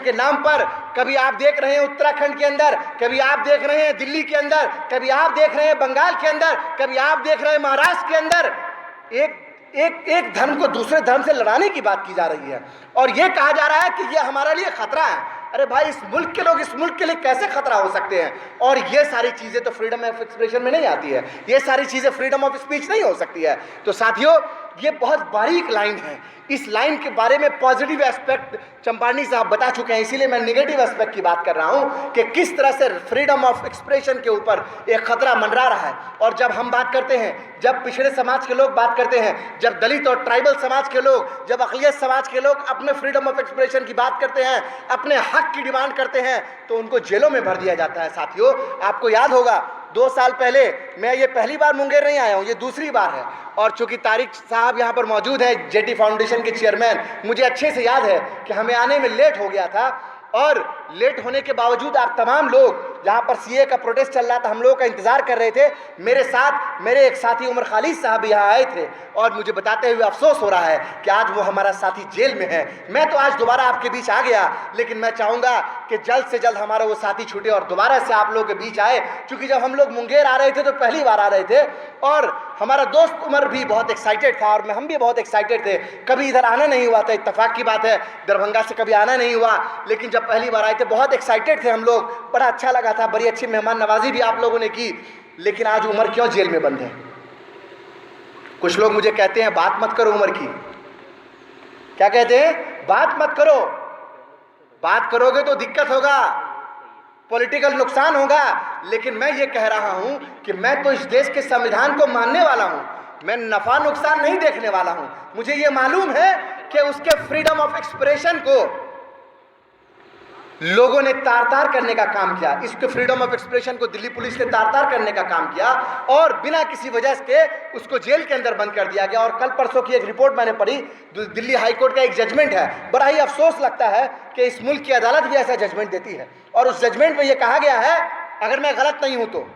के नाम पर कभी आप देख रहे हैं उत्तराखंड के अंदर, कभी आप देख रहे हैं दिल्ली के अंदर, कभी आप देख रहे हैं बंगाल के अंदर, कभी आप देख रहे हैं महाराष्ट्र के अंदर एक धर्म को दूसरे धर्म से लड़ाने की बात की जा रही है और यह कहा जा रहा है कि यह हमारे लिए खतरा है। अरे भाई, इस मुल्क के लोग इस मुल्क के लिए कैसे खतरा हो सकते हैं? और ये सारी चीजें तो फ्रीडम ऑफ एक्सप्रेशन में नहीं आती है, ये सारी चीजें फ्रीडम ऑफ स्पीच नहीं हो सकती है। तो साथियों, ये बहुत बारीक लाइन है। इस लाइन के बारे में पॉजिटिव एस्पेक्ट चंपारनी साहब बता चुके हैं, इसीलिए मैं नेगेटिव एस्पेक्ट की बात कर रहा हूं कि किस तरह से फ्रीडम ऑफ एक्सप्रेशन के ऊपर एक खतरा मंडरा रहा है। और जब हम बात करते हैं, जब पिछड़े समाज के लोग बात करते हैं, जब दलित और ट्राइबल समाज के लोग, जब अक़लियत समाज के लोग अपने फ्रीडम ऑफ एक्सप्रेशन की बात करते हैं, अपने हक की डिमांड करते हैं, तो उनको जेलों में भर दिया जाता है। साथियों, आपको याद होगा 2 साल पहले, मैं ये पहली बार मुंगेर नहीं आया हूँ, ये दूसरी बार है, और चूंकि तारिक साहब यहाँ पर मौजूद हैं, जेटी फाउंडेशन के चेयरमैन, मुझे अच्छे से याद है कि हमें आने में लेट हो गया था और लेट होने के बावजूद आप तमाम लोग, जहाँ पर सीए का प्रोटेस्ट चल रहा था, हम लोगों का इंतजार कर रहे थे। मेरे साथ मेरे एक साथी उमर खालिद साहब यहाँ आए थे और मुझे बताते हुए अफसोस हो रहा है कि आज वो हमारा साथी जेल में है। मैं तो आज दोबारा आपके बीच आ गया, लेकिन मैं चाहूँगा कि जल्द से जल्द हमारा वो साथी छूटे और दोबारा से आप लोगों के बीच आए। क्योंकि जब हम लोग मुंगेर आ रहे थे तो पहली बार आ रहे थे और हमारा दोस्त उमर भी बहुत एक्साइटेड था और हम भी बहुत एक्साइटेड थे। कभी इधर आना नहीं हुआ था, इत्तेफाक की बात है, दरभंगा से कभी आना नहीं हुआ, लेकिन जब पहली बार आए थे बहुत एक्साइटेड थे हम लोग, बड़ा अच्छा लगा था, बड़ी अच्छी मेहमान नवाजी भी आप लोगों ने की। लेकिन आज उमर क्यों जेल में बंद है? कुछ लोग मुझे कहते हैं बात मत करो उमर की। क्या कहते हैं? बात मत करो। बात करोगे तो दिक्कत होगा, पॉलिटिकल नुकसान होगा। लेकिन मैं ये कह रहा हूं कि मैं तो इस देश के संविधान को मानने वाला हूं, मैं नफा नुकसान नहीं देखने वाला हूं। मुझे ये मालूम है कि उसके फ्रीडम ऑफ एक्सप्रेशन को लोगों ने तार-तार करने का काम किया, इसके फ्रीडम ऑफ एक्सप्रेशन को दिल्ली पुलिस ने तार-तार करने का काम किया और बिना किसी वजह से उसको जेल के अंदर बंद कर दिया गया। और कल परसों की एक रिपोर्ट मैंने पढ़ी, दिल्ली हाई कोर्ट का एक जजमेंट है, बड़ा ही अफसोस लगता है कि इस मुल्क की अदालत भी ऐसा जजमेंट देती है। और उस जजमेंट में यह कहा गया है, अगर मैं गलत नहीं हूं तो,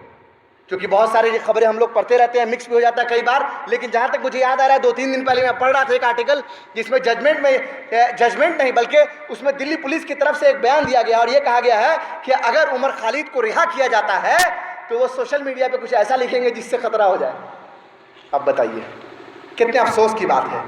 क्योंकि बहुत सारी खबरें हम लोग पढ़ते रहते हैं, मिक्स भी हो जाता है कई बार, लेकिन जहाँ तक मुझे याद आ रहा है 2-3 दिन पहले मैं पढ़ रहा था एक आर्टिकल जिसमें जजमेंट नहीं बल्कि उसमें दिल्ली पुलिस की तरफ से एक बयान दिया गया और ये कहा गया है कि अगर उमर खालिद को रिहा किया जाता है तो वो सोशल मीडिया पे कुछ ऐसा लिखेंगे जिससे खतरा हो जाए। अब बताइए, कितने अफसोस की बात है।